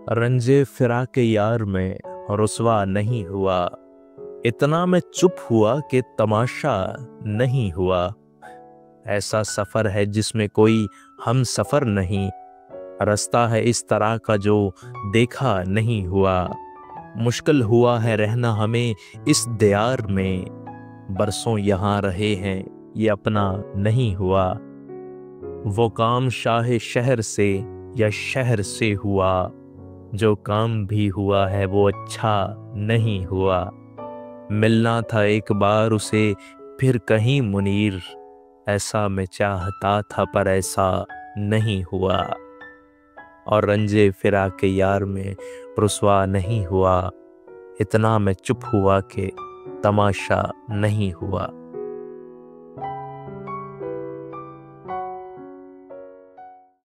रंजे फिराक यार में रुसवा नहीं हुआ, इतना मैं चुप हुआ कि तमाशा नहीं हुआ। ऐसा सफर है जिसमें कोई हम सफर नहीं, रास्ता है इस तरह का जो देखा नहीं हुआ। मुश्किल हुआ है रहना हमें इस दियार में, बरसों यहाँ रहे हैं ये अपना नहीं हुआ। वो काम शाह शहर से या शहर से हुआ, जो काम भी हुआ है वो अच्छा नहीं हुआ। मिलना था एक बार उसे फिर कहीं मुनीर, ऐसा मैं चाहता था पर ऐसा नहीं हुआ। और रंजे फिरा के यार में रुसवा नहीं हुआ, इतना मैं चुप हुआ कि तमाशा नहीं हुआ।